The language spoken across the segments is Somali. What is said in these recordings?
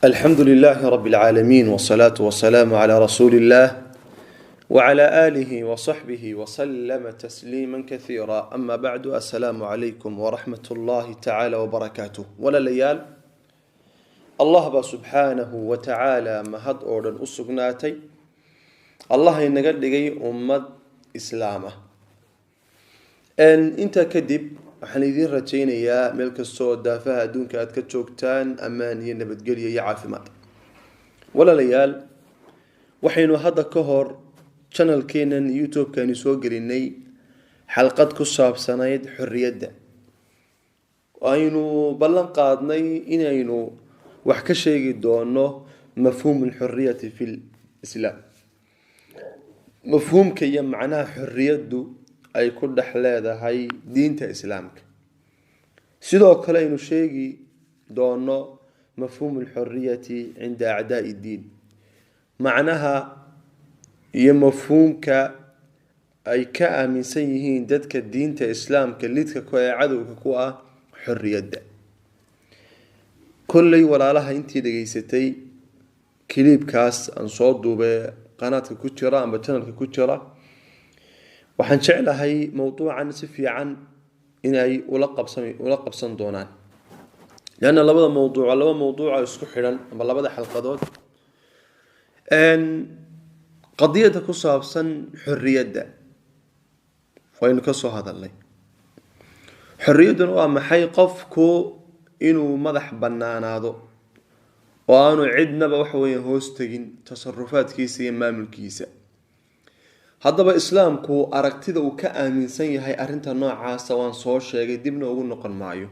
الحمد لله رب العالمين والصلاة والسلام على رسول الله وعلى آله وصحبه وسلم تسليما كثيرا. أما بعد، السلام عليكم ورحمة الله تعالى وبركاته. ولا ليال الله سبحانه وتعالى مهد أوردن أسقناتي الله ينقل لي أمة إسلامه أن أنت كذب waxaan idin rajaynayaa meel kastoo daafaha adduunka aad ka joogtaan ammaan iyo nabadgelyo iyo caafimaad. walaalayaal, waxaynu hadda ka hor channelkeenan YouTube-kaani soo gelinay xalqad ku saabsanayd xorriyadda. aynu ballan qaadnay inaynu wax ka sheegi doono mafhuumul xorriyati fil islaam. mafhuumka iyo macnaha xorriyaddu ay ku dhex leedahay diinta islaamka. sidoo kale aynu sheegi doono mafhuumul xorriyati cinda acdaa'i diin, macnaha iyo mafhuumka ay ka aaminsan yihiin dadka diinta islaamka lidka ku ee cadowga ku ah xorriyadda. kolley walaalaha intii dhageysatay kiliibkaas aan soo duubay qanaadka ku jira ama channelka ku jira, waxaan jeclahay mowduucan si fiican inay ula qabsan doonaan, لأن لبدا موضوع isku xiran ama labada xalqadood qadiyada ku saabsan xorriyadda waynu ka soo hadalnay. xorriyaddu waa maxay? qofku inuu madax bannaanaado oo aanu cidnaba wax weyn hoos tagin tasarrufaadkiisa iyo maamulkiisa. haddaba islaamku aragtida uu ka aaminsan yahay arrinta noocaas waan soo sheegay, dibna ugu noqon maayo.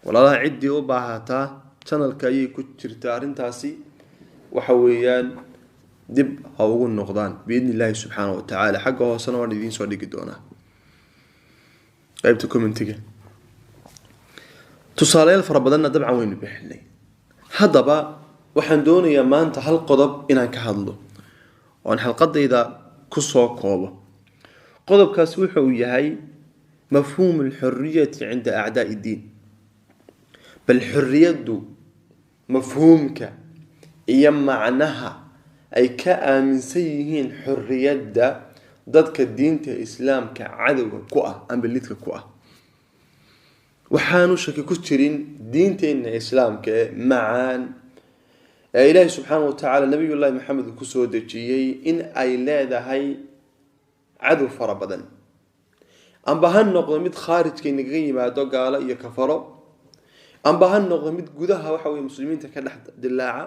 walaalaha ciddii u baahataa channelka ayay ku jirtaa arrintaasi, waxa weeyaan dib ha ugu noqdaan biidni illaahi subxaanahu wa tacaala. xagga hoosena waan idiin soo dhigi doonaa qaybta commentiga. tusaalayaal fara badanna dabcan waynu bixinay. haddaba waxaan doonayaa maanta hal qodob inaan ka hadlo oon xalqadayda kusoo koobo. qodobkaasi wuxuu yahay mafhuumul xorriyati cinda acdaa'i diin. bal xorriyaddu mafhuumka iyo macnaha ay ka aaminsan yihiin xorriyadda dadka diinta islaamka cadowga ku ah ama lidka ku ah. waxaanu shaki ku jirin diinteena islaamka ee macaan ee ilaahay subxaanahu wa tacaala nabiyullaahi maxamed ku soo dejiyey in ay leedahay cadow fara badan, amba ha noqdo mid khaarijka inaga yimaado gaalo iyo kafaro, amba ha noqdo mid gudaha waxa weeye muslimiinta ka dhex dilaaca.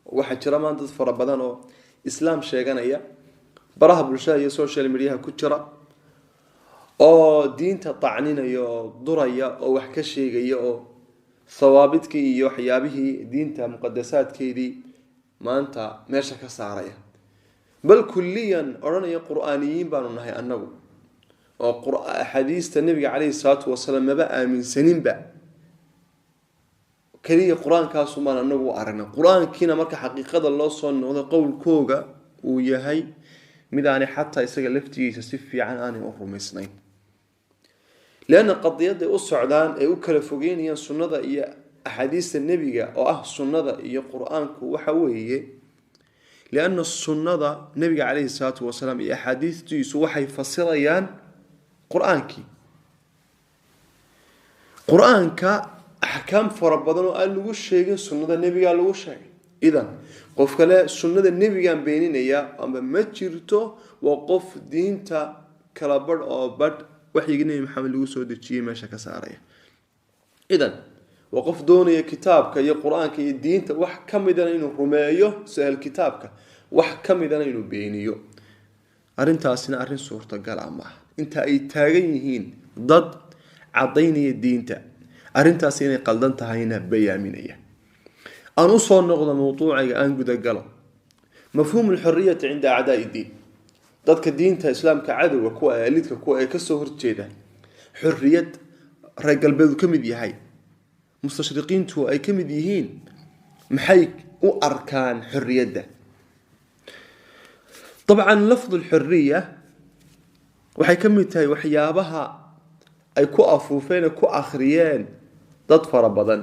waxaa jira maanta dad fara badan oo islaam sheeganaya, baraha bulshada iyo social media ku jira, oo diinta tacninaya oo duraya oo wax ka sheegaya oo sawaabidkii iyo waxyaabihii diinta muqadasaadkeedii maanta meesha ka saaraya. bal kulliyan odhanaya qur'aaniyiin baanu nahay annagu, oo axaadiista nabiga calayhi salaatu wasalaam maba aaminsaninba, kaliya qur-aankaasu maan anagu aragna. qur-aankiina marka xaqiiqada loo soo noqdo qowlkooga uu yahay mid aanay xataa isaga laftigiisa si fiican aanay u rumaysnayn. لأن قضية أسعدان أي أكل فوقين هي سنة هي أحاديث النبي سنة هي قرآن وحويه. لأن السنة النبي عليه الصلاة والسلام هي أحاديث يسوحي فصليان قرآنك أحكام فربنا قال له شيء سنة النبي قال له شيء. إذا قف كلا سنة النبي كان بيننا يا أما ما جرته وقف دين تا كلابر أو بد وحي النبي محمد لو سو دجيه meesha ka saaraya. idan waqaf doonaya kitaabka iyo quraanka iyo diinta wax kamidana inuu rumeeyo sahal kitaabka, wax kamidana inuu beeniyo. arintaasina arin suurtagal ah ma inta ay taagan yihiin dad cadaynaya diinta arintaas inay qaldan tahayna bayaaminaya. aan u soo noqdo mowduuciga aan guda galo mafhuumul xorriyati cinda acdaa'i diin. dadka diinta islaamka cadowga ku ah lidka ku ay ka soo horjeeda xorriyad reer galbeedu ka mid yahay, mustashriqiintu ay ka mid yihiin, maxay u arkaan xorriyadda. طبعا لفظ الحرية waxay ka mid tahay waxyaabaha ay ku afuufeen ku akhriyeen dad fara badan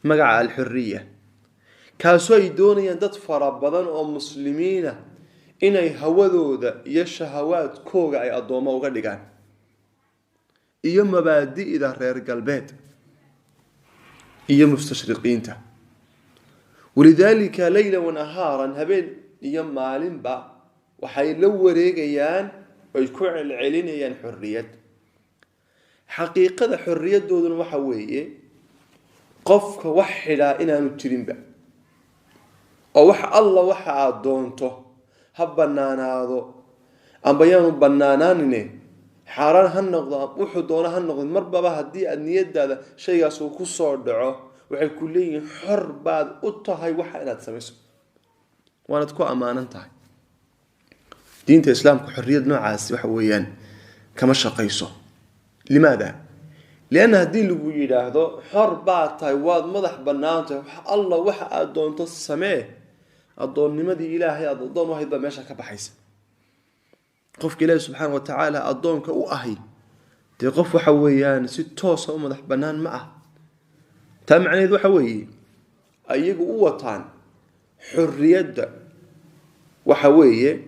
magaca al-hurriya kaasoo ay doonayaan dad fara badan oo muslimiina inay hawadooda iyo shahawaadkooga ay adoomo uga dhigaan iyo mabaadi'da reer galbeed iyo mustashriqiinta walidaalika layla wa nahaaran habeen iyo maalinba waxay la wareegayaan ay ku celcelinayaan xurriyad xaqiiqada xurriyadooduna waxa weeye qofka wax xidhaa inaanu jirinba oo wax alla waxa aad doonto ha banaanaado amba yaanu banaanaanine xaaraan ha noqdo wuxuu doono ha noqdo marbaba haddii aad niyadaada shaygaas uu ku soo dhaco waxay ku leeyihiin xor baad u tahay waxa inaad samayso waanad ku amaanan tahay diinta islaamka xorriyad noocaas waxa weeyaan kama shaqayso limaada لأن هدي اللي بيجي هذا حرب تايوان مدح بنانته الله وح أدون تصمه أدون نمدي إلهي أدون واحد بمشى كبحيس قف إله سبحانه وتعالى أدون كأوهي تقف وحويان ست توصل مدح بنان معه تمعني ذو حوي أيق قوتان حرية وحويه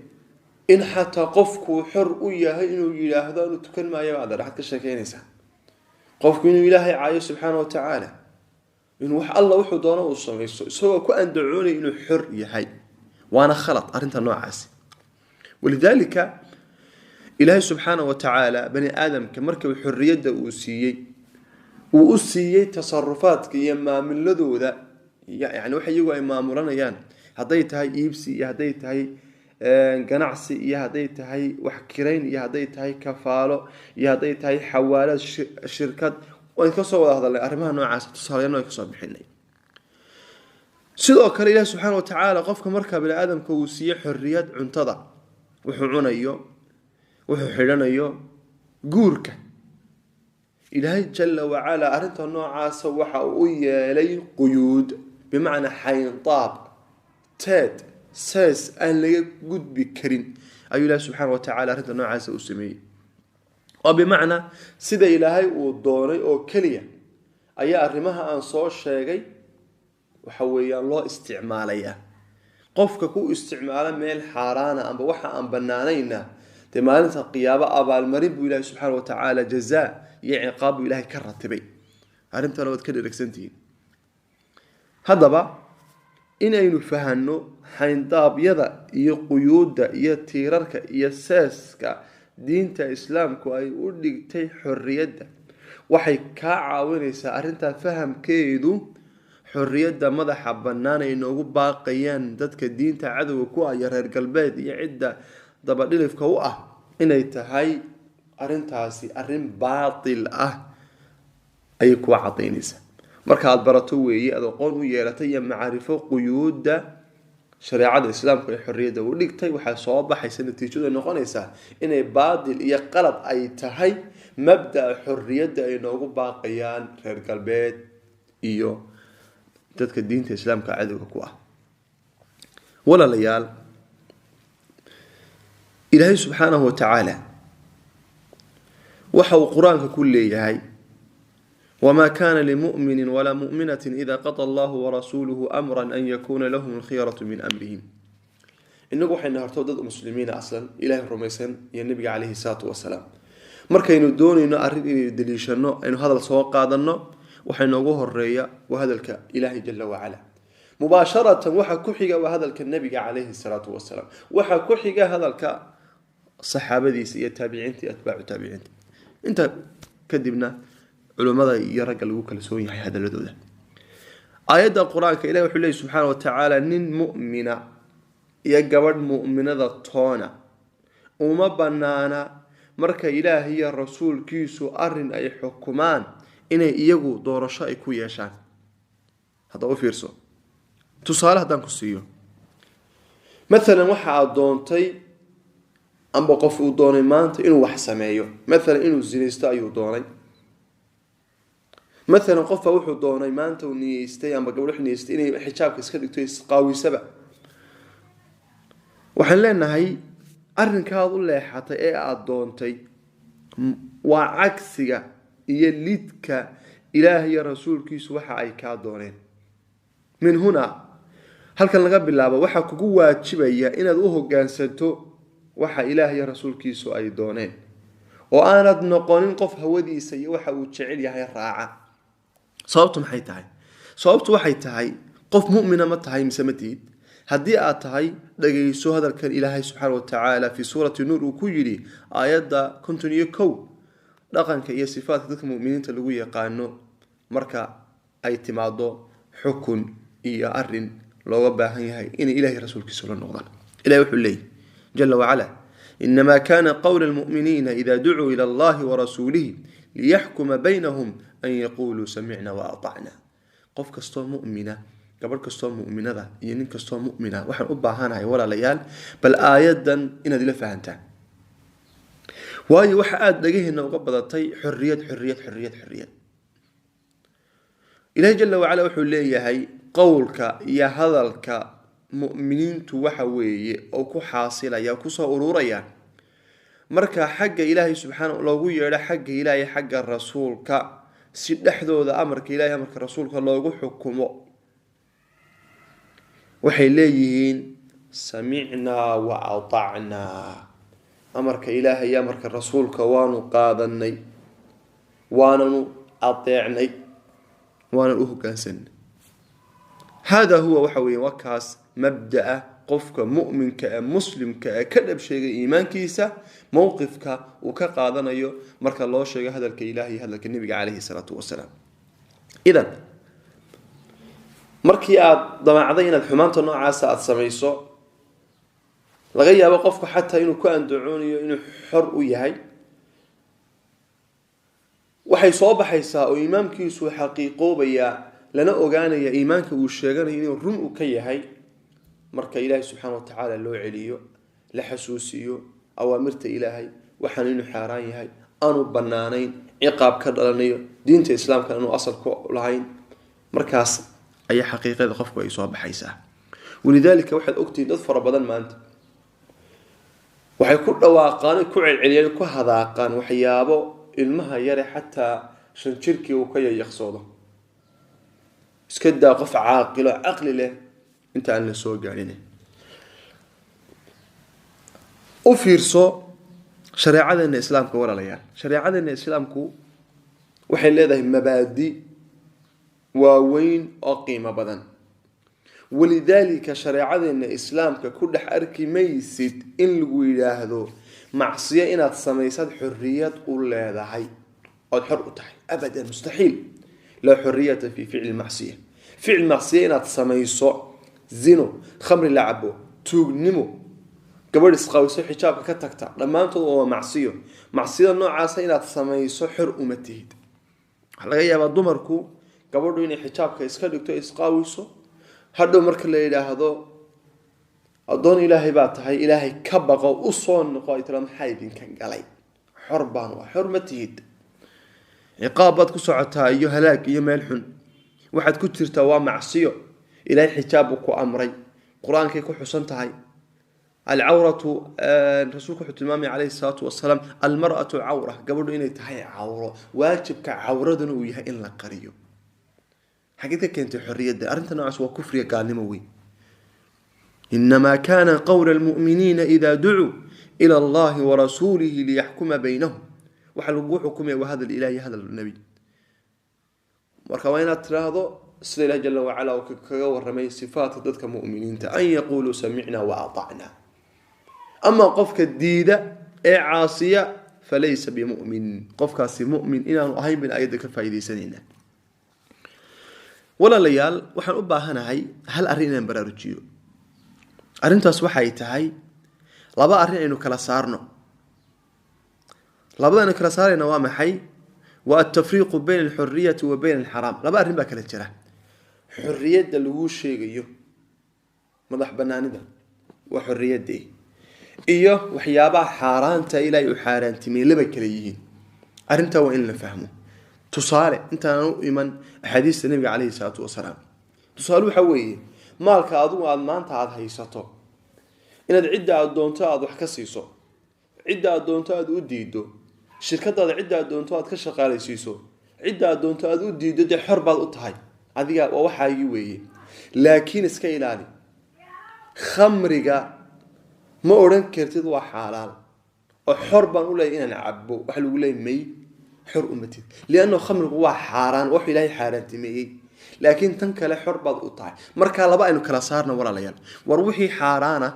إن حتى قفك حر وياه إنه إله هذا نتكلم ما يبعد راح كشكين إنسان قفك إنه إلهي عايز سبحانه وتعالى إنه الله وحده دونه وصمي سوى كأن دعوني إنه حر يحي وأنا خلط أرنت النوع عاسي ولذلك إلهي سبحانه وتعالى بني آدم كمركب الحرية وأسيي تصرفات كيما من لذو ذا يعني وحي يقوى إمام مرنا يعني هديت هاي إيبسي هديت هاي ganacsi iyo haday tahay wax kireyn iyo haday tahay kafaalo iyo haday tahay xawaalad shirkad oo ka soo wada hadalay arrimaha noocaas tusaaleyno ay ka soo bixinay sidoo kale Ilaahay subhanahu wa ta'ala qofka marka bil aadamka uu siiyo xorriyad cuntada wuxuu cunayo wuxuu xidhanayo guurka Ilaahay jalla wa ala arinta noocaas waxa uu yeelay quyuud bimaana hayntaab tad ساس أن لا جود بكرين أي الله سبحانه وتعالى رد النوع عز وسمي وبمعنى سيد إلهي والدوري أو كلية أي أرمها أن صار شيء وحوي الله استعمالية قفك كو استعمالا من الحارانة أم بوحة أم بنانينا تمالة القيابة أبا المريب إلهي سبحانه وتعالى جزاء يعقاب إلهي كرتبي أرمت لو تكرر سنتين هذا بقى inaynu fahanno xayndaabyada iyo quyuuda iyo tiirarka iyo saaska diinta islaamku ay u dhigtay xorriyadda waxay ka caawinaysaa arinta fahamkeedu xorriyadda madaxa bannaan ay noogu baaqayaan dadka diinta cadawga ku ah reer galbeed iyo cidda dabadhilifka u ah inay tahay arintaasi arin baatil ah ay ku cadaynaysaa marka aad barato weeye aad aqoon u yeelatay iyo macaarifo quyuuda shariicada islaamka ee xorriyadda u dhigtay waxa soo baxaysa natiijadu noqonaysa inay baadil iyo qalad ay tahay mabda xorriyadda ay noogu baaqayaan reer galbeed iyo dadka diinta islaamka cadawga ku ah walaalayaal ilaahay subhanahu wa ta'ala waxa uu quraanka ku leeyahay وما كان لمؤمن ولا مؤمنة إذا قضى الله ورسوله أمرا أن يكون لهم الخيرة من أمرهم إنه حين هرتودد المسلمين أصلا إله الرميسان ينبي عليه الصلاة والسلام مركا يندون إنه أريد إن يدليشنه إنه هذا السواق قادنا وحين نقوه الرئي وهذا الإله جل وعلا مباشرة وحا كحيقا وهذا النبي عليه الصلاة والسلام وحا كحيقا هذا الصحابة دي التابعين أتباع التابعين أنت كدبنا علماء يرجع لوك لسوي هذا اللذوذ آيات القرآن كإله وحلي سبحانه وتعالى نين مؤمنة يجبر مؤمنة ضطانة وما بنانا مرك إلهي الرسول كيسو أرن أي حكمان إن يجو دور شيء كويشان هذا هو فيرسو تصالح دان كسيو مثلا واحد دونتي أم بقف دوني مانت إنه وحسمايو مثلا إنه زينستايو دوني مثلا قف وحو دوني maanta uu niyeystay ama gabadh niyeystay inay xijaabka iska dhigto isqaawisaba waxaan leenahay arrinkaad u leexatay ee aad doontay waa cagsiga iyo lidka ilaahay iyo rasuulkiisu waxa ay kaa dooneen. min huna halkan laga bilaabo waxa kugu waajibaya inaad u hoggaansanto waxa ilaahay iyo rasuulkiisu ay dooneen oo aanad noqonin qof hawadiisa iyo waxa uu jecel yahay raaca. sababtu maxay tahay? sababtu waxay tahay qof mu'mina ma tahay mise ma tihid? haddii aad tahay dhagayso hadalkan ilaahay subxaanahu wa tacaala fi suurati nuur uu ku yidhi aayadda 51 dhaqanka iyo sifaadka dadka mu'miniinta lagu yaqaano marka ay timaado xukun iyo arin looga baahan yahay in ilaahay rasuulkiisa la noqdaan. ilaahay wuxuu leeyahay jalla wa ala إنما كان قول المؤمنين إذا دعوا إلى الله ورسوله ليحكم بينهم أن يقولوا سمعنا وأطعنا. قف كستو مؤمنة قبل كستو مؤمنة ذا ينين كستو مؤمنة وحن أباهانا ولا ليال بل آيادا إن ذي لفهمتها واي وحاد دقيه إنه قبضتي حرية حرية حرية حرية. إلهي جل وعلا وحول لي هي قولك يا هذلك مؤمنين توحوي أو كحاصلة يا كسا أروريا مركا حق إلهي سبحانه الله يرى حق إلهي حق الرسول ك سيدحذو ذا أمرك إلهي أمرك الرسول الله حكمه وحيليين سمعنا وأطعنا. أمرك إلهي أمرك الرسول كوانو قاضني وانو أطيعني وانو أهكاسن. هذا هو وحوي وكاس مبدأ قفك مؤمن كمسلم ككذب شيء إيمان كيسة موقفك وكقاضنا يو مرك الله شيء هذا الكإلهي هذا النبي عليه الصلاة والسلام. إذا مركي ضمع عضينا الحمان تنوع عسى السميسو لغاية وقفك حتى إنه كان دعوني إنه حر وياي وحي صوب حيساء وإمام كيسو حقيقو بيا لنا أوغانا يا إيمانك وشيغانا إنه رمء كيهي مركا إلهي سبحانه وتعالى لو عليو لحسوسيو أوامرت إلهي وحنين حاران يهي أنو بنانين عقاب كدلانيو دينة الإسلام كانوا أصل كلهين مركاس أي حقيقة قفك ويصوب حيساء. ولذلك واحد أكتي نظفر بدل ما أنت وحيكون رواقان كوع العليا كهذاقان وحيابو المها يري حتى شنشركي وكي يخصوده اسكدا قف عاقل عقل له انت عن السوق علينا وفيرسو شريعة الإسلام كورا ليال شريعة الإسلام كو وحي لهذه مبادئ ووين أقيمة بدن. ولذلك شريعة الإسلام ككل حركي ميسد إن لقوا هذو معصية إن تصميسات حرية ولا هذا حي أو حر تحي أبدا مستحيل. لا حرية في فعل المعصية. فعل المعصية إن تصميسو زينو خمر لعبو تغنمو قبل إسقاوسو حجابك كتكتا لما أنتو هو معصية النوع عاسا إن تصميسو حر أمتهد على غياب الضمركو قبل إن حجابك إسكالكتو إسقاوسو هذا مركل إلى هذا أظن إلهي باتهاي إلهي كبقى وصون نقايت لهم حايبين كان قلي حربان وحرمتهد عقابات كسعتها أيها هلاك أيها ملحن واحد كتير توا معصية إلهي حجابك وأمري قرآن كيكو حسنتهاي العورة الرسول حتمامي عليه الصلاة والسلام المرأة عورة قبل إن تهاي عورة واجبك عورة دنويها إن لقريو حقيقة كانت حرية ده أرنت ناس وكفر قال نموي. إنما كان قول المؤمنين إذا دعوا إلى الله ورسوله ليحكم بينهم وحلقوا حكمه وهذا الإله هذا النبي مركوينات هذا سل الله جل وعلا وكجور رمي صفات ضدك مؤمنين أن يقولوا سمعنا وأطعنا. أما قفك الديدة عاصية فليس بمؤمن قفك مؤمن إن أهين من أيدك فايدي سنين ولا ليال وحن أباهنا هاي هل أرينا برارجيو أرنتاس waxay tahay laba arin aynu kala saarno labadana kala saarayna waa maxay waa at-tafriiq bayna al-hurriyyah wa bayna al-haram laba arin ba kala jira hurriyada lagu sheegayo madax banaanida wa hurriyadii iyo waxyaabaha xaaraanta ilaa u xaaraantimay laba kala yihiin arinta waa in la fahmo tusaale intaanu iman xadiiska nabiga kaleey salaatu wasalaam tusaale waxa weeye maalka adigu aad maanta aad haysato inaad cidda aad doonto aad wax ka siiso cidda aad doonto aad u diido shirkadaada cidda aad doonto aad ka shaqaalaysiiso cidda aad doonto aad u diido dee xor baad u tahay adiga waa waxaagii weeye laakiin iska ilaali khamriga ma odhan kartid waa xalaal oo xor baan u leeyahay inaan cabbo waxa lagu leeyahay may xor umatid lianno khamrigu waa xaaraan wax ilaahay xaaraantimeeyey laakiin tan kale xor baad u tahay marka laba aynu kala saarno walaalayaal war wixii xaaraana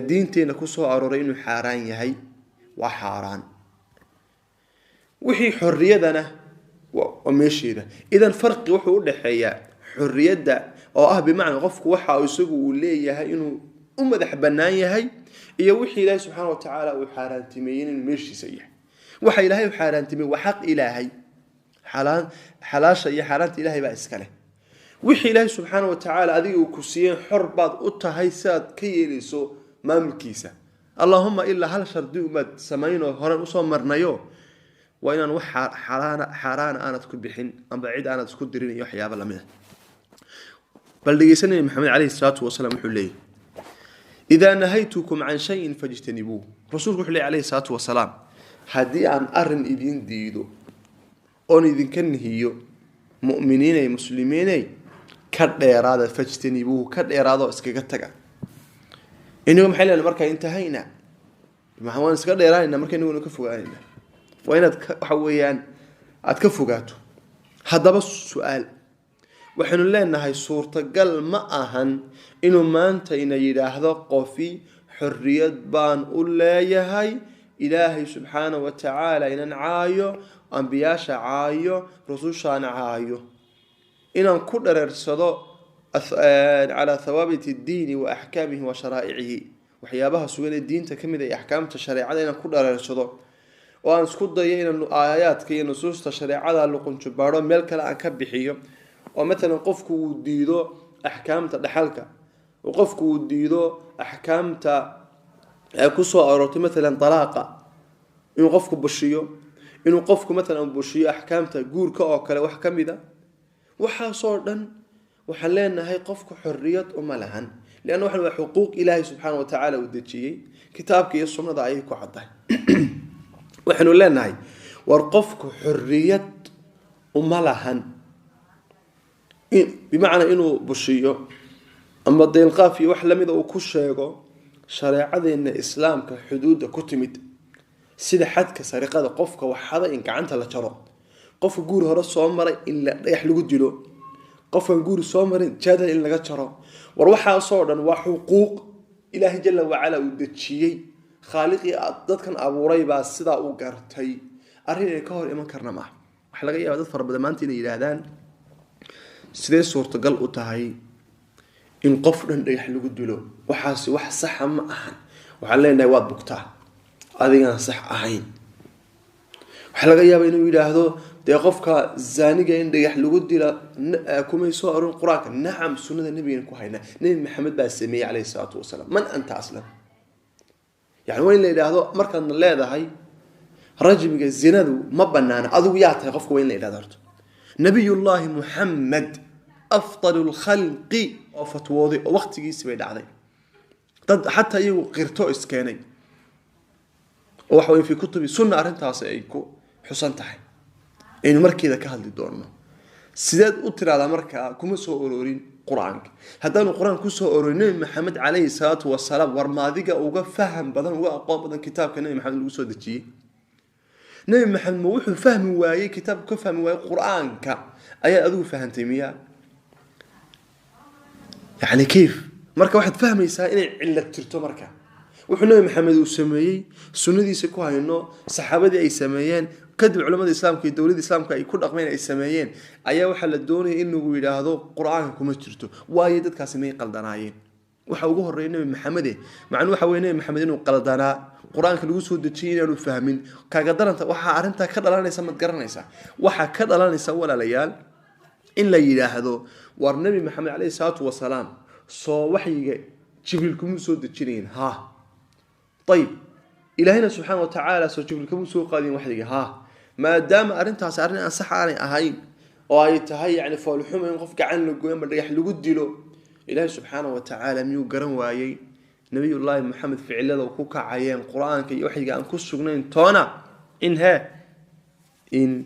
diinteena ku soo arooray inuu xaaraan yahay waa xaaraan wixii xorriyadana waa meesheeda idan farqi wuxuu u dhaxeeyaa xorriyada oo ah bimacna qofku waxa isagu uu leeyahay inuu u madax banaan yahay iyo wixii ilaahay subxaanahu wa ta'aala uu xaaraantimeeyay in meeshiisa yahay waxa ilaahay uu xaaraantimeeyay waa xaq ilaahay xalaasha iyo xaaraanta ilaahay baa iska leh wixii ilaahay subxaanahu wa ta'aala adiga uu ku siiyay xor baad u tahay saad ka yeelayso maamulkiisa allahumma illa hal shardi umad samayno horan u soo marnayo waa inaan wax xaaraan aanad ku bixin amba cid aanad isku dirin iyo waxyaabo lamid ah bal dhageysanay maxamed alayhi salatu wasalaam wuxuu leeyahay idha nahaytukum an shay'in fajtanibuhu rasuulku wuxuu leeyahay alayhi salatu wasalaam hadii aan arin idin diido oo idin ka nahiyo mu'miniin ay muslimiin ay ka dheeraada fajtanibuhu ka dheeraado iskaga taga inuu maxay leeyahay marka intahayna maxaan iska dheeraanayna marka inuu ka fogaanayna وإنك حويان أتكفوجاتو هذا بس سؤال وحنا لنا هاي صورة قل ما أهن إنه ما أنت إن يراه قفي حرية بان ولا يهاي إلهي سبحانه وتعالى إن عايو أنبياش عايو رسوشان عايو إن كل رسالة على ثوابت الدين وأحكامه وشرائعه وحيابها سؤال الدين تكمل أحكام الشريعة إن كل رسالة وأن اسكو دايين إنه آيات كي نصوص تشريعها لو كنت بارو مeel kale aan ka bixiyo oo مثلا qofku uu diido ahkaamta dhaxalka oo qofku uu diido ahkaamta ku soo aroortay مثلا talaaqa inuu qofku bushiyo inuu qofku مثلا bushiyo ahkaamta guurka oo kale wax kamida waxa soo dhan waxa leenahay qofku xorriyad uma lahan لأنه waxa xuquuq Ilaahay subhanahu wa ta'ala uu dajiyay kitaabka iyo sunnada ay ku caday وحنو لنا هاي ورقفك حرية وملهن بمعنى إنه بشيء أما الدين قافي وحلم إذا وكشيء شريعة إن الإسلام كحدود كتمت سيد حد كسرقة قفك وحدا إنك عنت لا ترى قف جور هرس صامر إلا يحلو جلو قف جور صامر جادا إلا ترى وروحها صورا وحقوق إلهي جل وعلا ودتشيء خالقي dadkan abuuray baa sida uu gartay arin ay ka hor iman karna ma wax laga yaabaa dad farbada maanta inay yiraahdaan sidee suurtagal u tahay in qof dhan dhagax lagu dilo waxaas wax sax ma aha waxa leenahay waad bugtaa adigana sax ahayn waxa laga yaabaa inuu yiraahdo dee qofka zaaniga in dhagax lagu dilo kuma soo aroon quraanka naam sunnada nabiga ku hayna nabi maxamed baa sameeyay alayhi salatu wasalaam man anta aslan يعني وين اللي هذا مركز اللي هذا هاي رجل الزنا ما بنانا أذو يعطي قفك وين اللي هذا نبي الله محمد أفضل الخلق وفتوضي وقت يجي بعد عليه حتى يو قرتو إسكاني وحوين في كتب سنة أرنتها سأيكو حسن تحي إنه مركز كهل الدورنا سيدات أطر على مركز كم سؤالين قرآنك هذا القرآن كسر أوريني محمد عليه الصلاة والسلام ورماديك أوجا فهم بدن أوجا أقوى بدن كتاب كان محمد الوسود تجي نبي محمد موح فهم واي كتاب كفهم واي قرآنك أي أذو فهمت مياه يعني كيف مركا واحد فهم يسائل علة ترتو مركا وحنا محمد وسمي سنة سكوها إنه صحابة أي سميان كذب علماء الإسلام كي دولة الإسلام كي يكون أقمين أي سميين أيه وحل الدوني إنه يقول هذا قرآن كمشترته وايد كاسمين قلدناين وحوجه الرئيس محمد مع إنه حوينا محمد إنه قلدنا قرآن كل جزء دتشين إنه فاهمين كقدر أنت وح أنت كذا لا نسمى تقرن نسا وح كذا لا نسوى ولا ليال إلا يلاهذا والنبي محمد عليه الصلاة والسلام صو وحي جبلكم سود دتشين ها طيب إلهنا سبحانه وتعالى سو جبلكم سود قادين وحي ها ما دام أرنتها سأرني أنصح علي أهين وهي تهي يعني فالحوم ينقف عن لجوين بدي يحلو له إله سبحانه وتعالى ميو قرن وايي نبي الله محمد في علة وكوكا عيان قرآن كي يوحي عن كسرين تونا إن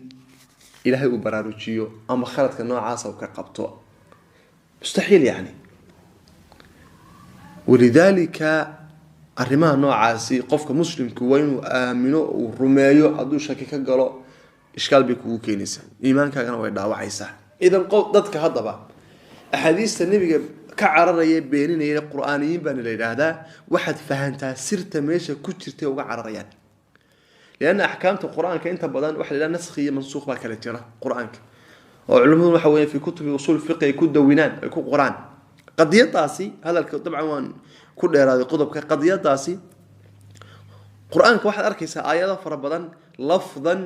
إلهي وبراروجيو أما خلت كنوع وكقبطه مستحيل يعني. ولذلك arrimaha noocaasi qofka muslimku waa inuu aamino uu rumeeyo hadduu shaki ka galo ishkaal bay kugu keenaysaa iimaankaagana way dhaawacaysaa idan dadka haddaba axaadiista nebiga ka cararaya beeninaya qur'aaniyiin baan la yidhaahdaa waxaad fahantaa sirta meesha ku jirtay uga cararayaan lianna axkaamta qur'aanka inta badan waxa la yidhaha naskhi iyo mansuukh baa kala jira qur'aanka oo culimadu waxa weeye fi kutubi usul fiqh ay ku dawinaan ay ku qoraan qadiyadaasi hadalka dabcan waan ku dheeraaday qodobka qadiyadaasi quraanka waxaad arkaysaa aayado fara badan lafdan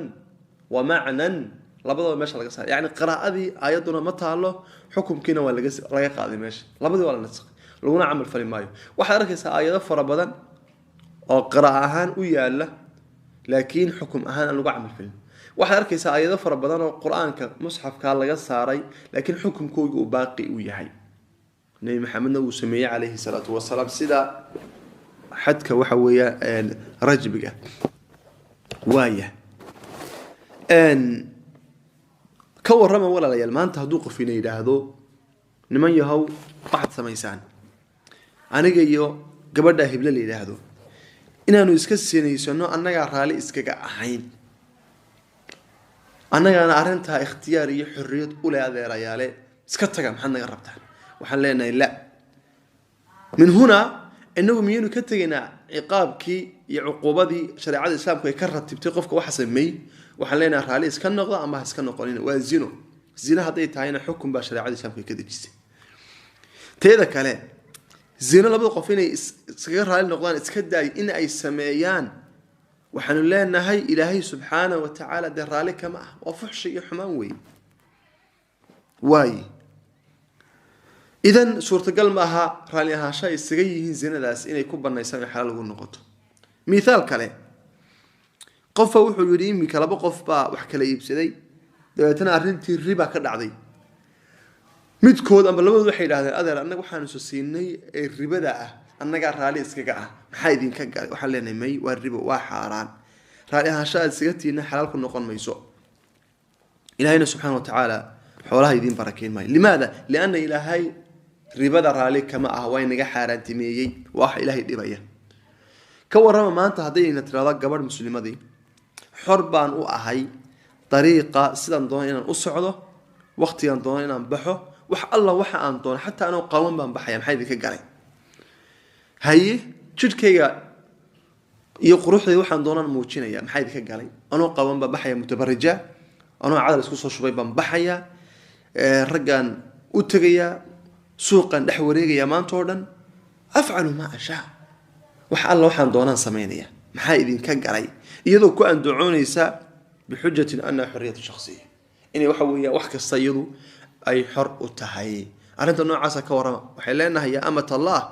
wa ma'nan labadaba meesha laga saaray yani qiraa'adii aayaduna ma taalo xukunkiina waa laga qaaday meesha labadii waa la nasakh laguna amal fali maayo waxaad arkaysaa aayado fara badan oo qiraa'o ahaan u yaala laakiin xukum ahaan aan lagu amal falin waxaad arkaysaa aayado fara badan oo quraanka musxafka laga saaray laakiin xukunkoodu uu baaqi u yahay نبي محمد وسميه عليه الصلاة والسلام سيدا حدك وحوية رجبك وايه ان كور رمى ولا ليال ما انت هدوق في نيدا هذو نمن يهو واحد سميسان انا جايو قبل ده هبل لي هذو inaanu iska siinayso annaga raali iskaga ahayn annaga arinta ikhtiyaar iyo xurriyad u leedahay iska taga maxan naga rabtaan waxaan leenahay la min huna innagu miyanu ka tagaynaa ciqaabkii iyo cuqubadii shariicada islaamku ay ka ratibtay qofka waxa sameeyay waxaan leenahay raali iska noqdo ama iska noqonin waa zina haday tahayna xukun ba shariicada islaamku ay ka dejisay teeda kale zina labada qof inay iskaga raali noqdaan iska daay in ay sameeyaan waxaan leenahay ilaahay subhanahu wa ta'ala de raali kama ah waa fuxshi iyo xumaan way إذن صورة قل معها راليها شيء سجيه زين داس إنه يكون بالنسبة حلال والنقطة مثال كله قف وحولين بكلام قف با وحكي لي بسدي دلتنا أرنتي الربا كدعدي متكود أما لما وحيد هذا أدر أنك وحنا سوسيني الربا ده أنك رالي إسكجع حيدين كجع وحلنا مي والربا وحرام راليها شيء سجتي إنه حلال والنقطة ما يسوء إلهنا سبحانه وتعالى حولها يدين بركين ماي لماذا؟ لأن إلهي ربا رالي كما أهوين نجح حارنتميي واح إلهي دبيه كورما ما أنت هذين تراضى قبل مسلمة دي حربان وأهي طريقة سيدان دونين أصعده وقت يندونين بحه وح الله وح أنطون حتى أنا قوم بنبحيا محيد كجري هاي شد كيا يقروح ذي وح أنطون موتشينا يا محيد كجري أنا قوم بنبحيا متبرجة أنا عادل سكوس شوي بنبحيا رجعن أتجيا سوقا دحوريجا ما أنطون أفعل ما أشاء وح الله وح أنطون سمينيا محيد كجري يذو كأن دعوني سا بحجة أن حرية شخصية إني وحوية وحك الصيد أي حر التهي أنت نوع عسى كورما وحلنا هي أمة الله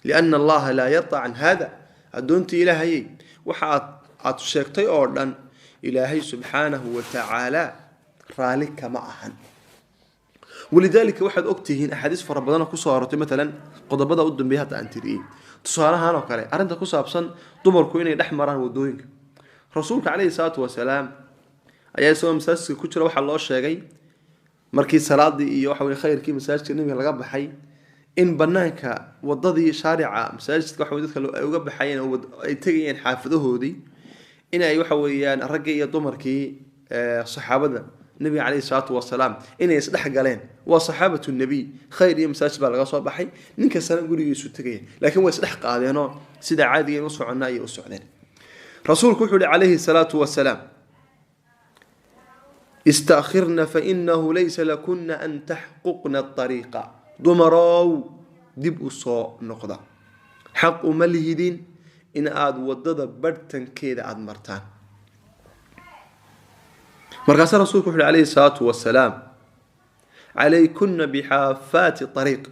لأن الله لا يرضى عن هذا أدونت إلهي وحات شيكتي أوردن إلهي سبحانه وتعالى رالك معهن ولذلك واحد أكتهين أحاديث فربنا كسارتي مثلا قد بدأ قدام بها تأنترين تصارها أنا وكله أنت كسابسن دمر كويني دحمران ودوينك رسولك عليه الصلاة والسلام أيها سوى مساجد كتير وح الله الشيء مركز صلاة دي يوحي خير كي مساجد النبي لقب حي إن بناك وضدي شارع مساجد وحي يدخل لقب حي أو يتجين حافظه دي إن يوحي الرجال يضمر كي صحابة النبي عليه الصلاة والسلام إن يصلح قالين وصحابة النبي خير مساجد بلغ صوب حي نك سنة نقول يسوع تجين لكن هو يصلح قاعدين سيد عادي يوسع عنا يوسع علينا رسول كحول عليه الصلاة والسلام استأخرنا فإنه ليس لكن أن تحققنا الطريقة دمراو دب صاء نقضة حق ملهدين إن عاد وضد برتن كيد عاد مرتان مرقس رسول كحول عليه الصلاة والسلام عليكن بحافات الطريق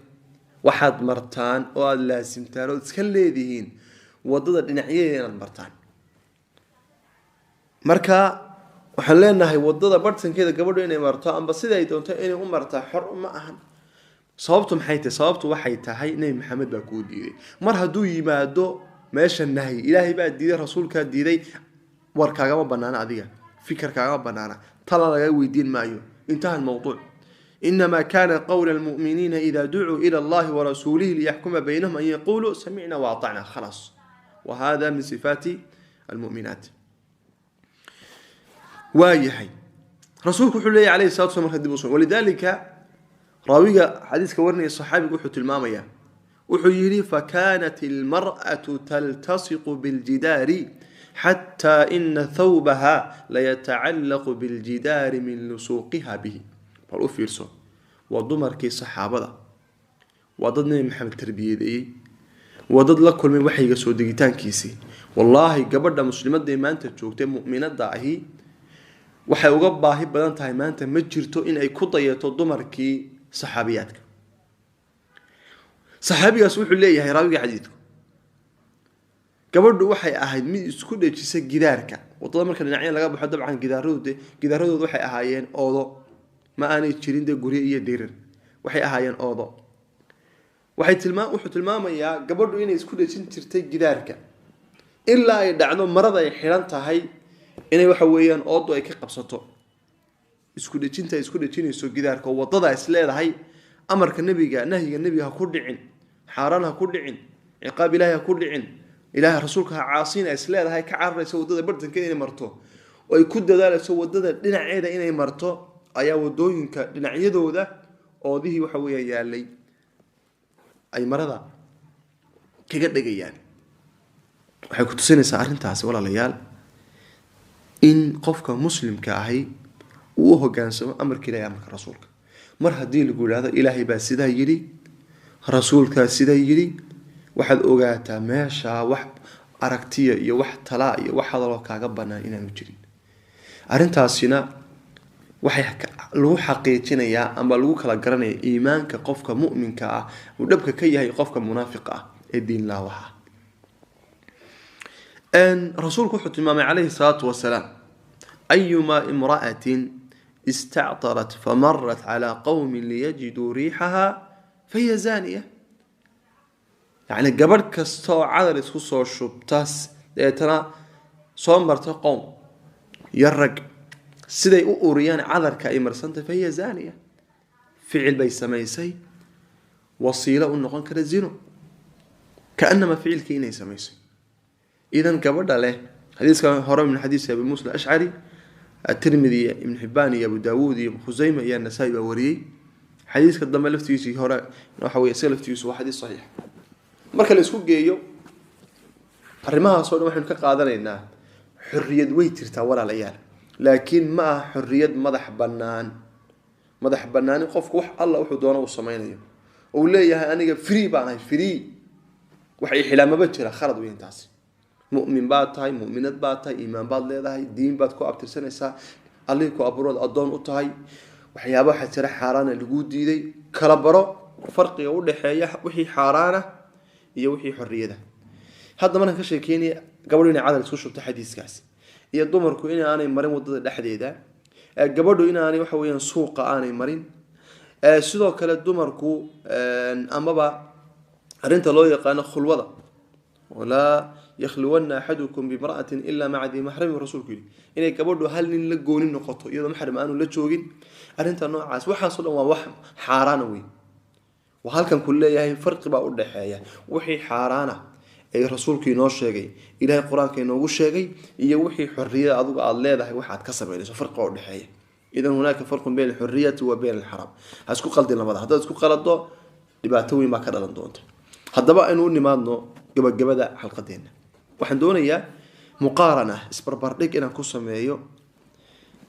وحد مرتان وقال لازم تارو تسكليدين وضد النعيين المرتان marka waxaan leenahay wadada bartankeeda gabadhu inay marto amba sida ay doonto inay u marto xor ma ahan sababtu maxay tahay sababtu waxay tahay nabi maxamed baa ku diiday mar haduu yimaado meesha nahay ilaahay baa diiday rasuulka diiday warkaaga banaana adiga fikirkaaga banaana tala laga weydiin maayo intaha الموضوع إنما كان قول المؤمنين إذا دعوا إلى الله ورسوله ليحكم بينهم أن يقولوا سمعنا وأطعنا خلاص وهذا من صفات المؤمنات وايحي رسولك حلي عليه الصلاة والسلام ولذلك راوي حديث كورني الصحابي وحوت المامية وحيري فكانت المرأة تلتصق بالجدار حتى إن ثوبها ليتعلق بالجدار من لصوقها به فالو فيرسو وضمركي صحابة وضدنا محمد تربية وضد لك كل من وحي سو دقيتان كيسي والله قبل مسلمات دي ما أنت تشوكتين مؤمنات داهي waxay uga baahi badan tahay maanta ma jirto in ay ku dayato dumarkii saxaabiyaadka saxaabigaas wuxuu leeyahay raawiga xadiidku gabadhu waxay ahayd mid isku dhajisa gidaarka wadada marka dhinacyada laga baxo dabcan gidaaradood waxay ahaayeen oodo ma aanay jirin de guri iyo dirir waxay ahaayeen oodo wuxuu tilmaamayaa gabadhu inay isku dhajin jirtay gidaarka ilaa ay dhacdo marada ay xiran tahay inay waxa weeyaan oodo ay ka qabsato isku dhajinayso gidaarka wadada is leedahay amarka nabiga nahyiga nabiga ku dhicin xaaraan ha ku dhicin ciqaab ilaahay ha ku dhicin ilaahay rasuulka ha caasina is leedahay ka cararayso wadada bartankeeda inay marto oo ay ku dadaalayso wadada dhinaceeda inay marto ayaa wadooyinka dhinacyadooda oodihii waxa weeyaan yaalay ay marada kaga dhagayaan waxay ku tusinaysaa arrintaasi walaalayaal in qofka muslimka ahi uu hoggaansamo amarka ilaahay amarka rasuulka mar haddii lagu yiraahdo ilaahay baa sidaa yiri rasuulka sidaa yiri waxaad ogaataa meesha wax aragtiya iyo wax tala iyo wax hadaloo kaaga banaan inaanu jirin arrintaasina waxay lagu xaqiijinayaa ama lagu kala garanayaa iimaanka qofka mu'minka ah uu dhabka ka yahay qofka munaafiqa ah ee diin la waxa رسولك حتى الإمام عليه الصلاة والسلام أيما امرأة استعطرت فمرت على قوم ليجدوا ريحها فهي زانية يعني قبل كستو عذر يسخصو الشبتاس ترى صومرت قوم يرق سيدي أوريان عذر كأمر سنت فهي زانية فعل بيسميسي وصيلة النقان كده زينو كأنما فعل كيني سميسي إذن كبر له حديث كان هرم من حديث أبي موسى الأشعري الترمذي ابن حبان أبو داود خزيمة يا النسائي ووري حديث قدام لفتيسي هرا نحوي سلفتيسي وحديث صحيح مركل السوق جيو الرماها صورة واحد كقاعدنا حرية ويتر ولا ليال لكن مع حرية مدح بنان قف وح الله وحدونا والصمينية ولا يا أنا فري بقى فري وحي حلام بتشرا خرط وين تاسي مؤمن باتاي مؤمنات باتاي إيمان بات لهاي دين بات كو أبتر سنة الله كو أبرود أدون أطاي وحيابا حتى حارانة لجود دي كلابرو فرق يقول لحياة وحي حارانة يوحي حرية ده هذا ما نكشف كيني قبل إني عادل سوشو تحديث كاس يدمر كو إني أنا مريم وضد الأحدي ده قبله إني أنا وحويان سوق أنا مرين سيدا كلا دمر كو أما با أرنت الله يقانا خلوضة ولا يخلون أحدكم بامرأة إلا مع ذي محرم الرسول كله إنه كبرده هل نلقون النقطة إذا محرم أنه لا تشوجين أنت نوع عاس وحصل ووحم حارانوي وهل كان كله يهين فرق بقول حياة وحي حارانة أي رسول كي نوش شيء إلى القرآن كي نوش شيء يوحي حرية أضوء الله ده واحد كسب إلى فرق بقول حياة إذا هناك فرق بين الحرية وبين الحرام هسكو قلدنا بعض هذا هسكو قلده لبعتوي ما كان لندون هذا بقى إنه نمادنا قبل حلقتين waxaan doonayaa muqaarana isbarbardhig inaan ku sameeyo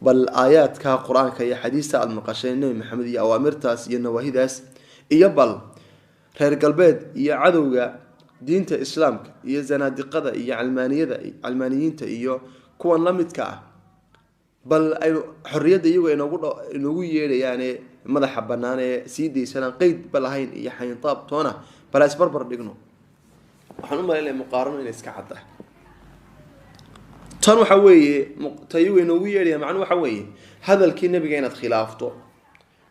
bal aayaadka quraanka iyo xadiista aad maqasheen nabi maxamed iyo awaamirtaas iyo nawaahidaas iyo bal reer galbeed iyo cadowga diinta islaamka iyo zanaadiqada iyo calmaaniyiinta iyo kuwan la midka ah bal ay xorriyada iyagu inoogu yeedhayaan madaxa bannaan ee sii deysanaan qeyd balahayn iyo xayntaab toona bal isbarbardhigno waxaan u maleeyahay muqaarano inay iska cadda tan waxa weeye tayigu inoogu yeedhaya macnu waxa weeye hadalkii nabiga inaad khilaafto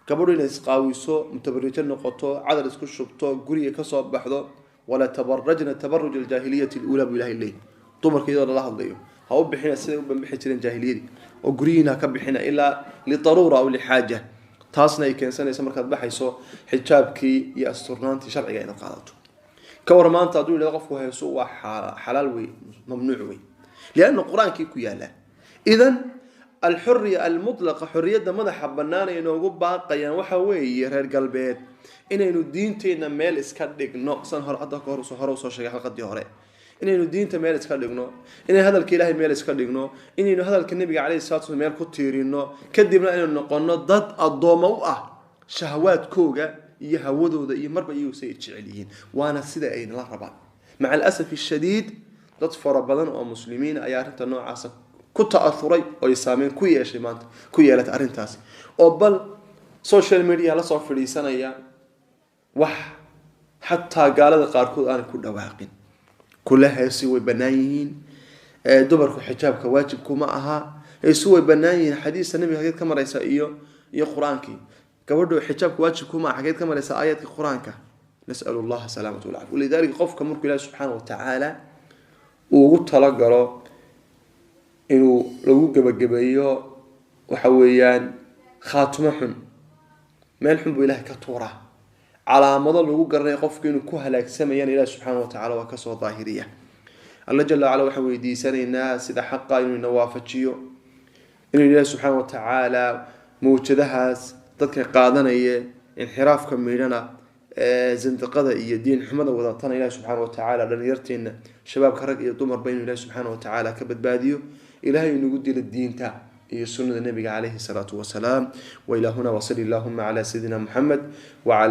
gabadhu inay isqaawiso mutabarrijo noqoto cadal isku shubto guriga ka soo baxdo wala tabarrajna tabarruj aljaahiliyati alula billahi ilay dumarka iyadoo la hadlayo هو بحنا سيدا وبنبحي جرين جاهلية وقرينا كبحنا إلا لضرورة أو لحاجة تاسنا يكن سنة يسمى كذا بحيسو حجابكي يأسترنانتي شرعي يعني قالته كورمان تدول لغفه يسوع حلال وي ممنوع وي لأن القرآن كيكو يالا إذن الحرية المطلقة حرية مدح بنانا إنه باقيا وحوي رير قلبيت إنه الدين تينا ميل إسكادق نقصا هرعدا كورسو هروسو شيء حلقة دي هوري إنه الدين تميل إسكادق نو إنه هذا الكلاه ميل إسكادق نو إنه هذا الكنبي عليه الصلاة والسلام ميل كتيرين نو كدبنا إنه نقولنا ضد الضوموءة شهوات كوغا يهودو ذا يمربا يوسيد شعليين وانا سيدا أين الله ربا مع الأسف الشديد ضد فربضان ومسلمين أيارنت النوع عاصف كنت أثري ويسامين كوية شيمانت كوية لتأرنتاس وبل سوشيال ميديا لصوف في سنة يا وح حتى قال القاركود أنا كل واقين كلها يسوي بنايين دبرك حجابك واجبك معها يسوي بنايين حديث النبي حديث كما رئيس إيو قرآنك كبردو حجابك واجبك معها حديث كما رئيس آيات قرآنك نسأل الله سلامة والعافية ولذلك قفك مرك الله سبحانه وتعالى وقلت لقرأ إنه لو جبجبيه وحويان خاتمهم ما الحب إله كتورة على مدى لو جرى قفك إنه كهلاك سميان إله سبحانه وتعالى وكسر ظاهرية الله جل وعلا وحوي دي سنة الناس إذا حقا إنه نوافتشيو إنه إله سبحانه وتعالى موجدها تذكر قادنا انحراف كميرنا زندقة الدين حمد وضعتنا إله سبحانه وتعالى لن يرتين شباب كرق يضمر بين الله سبحانه وتعالى كبد باديو إلهي نقول للدين تا سنة النبي عليه الصلاة والسلام وإلى هنا وصل اللهم على سيدنا محمد وعلى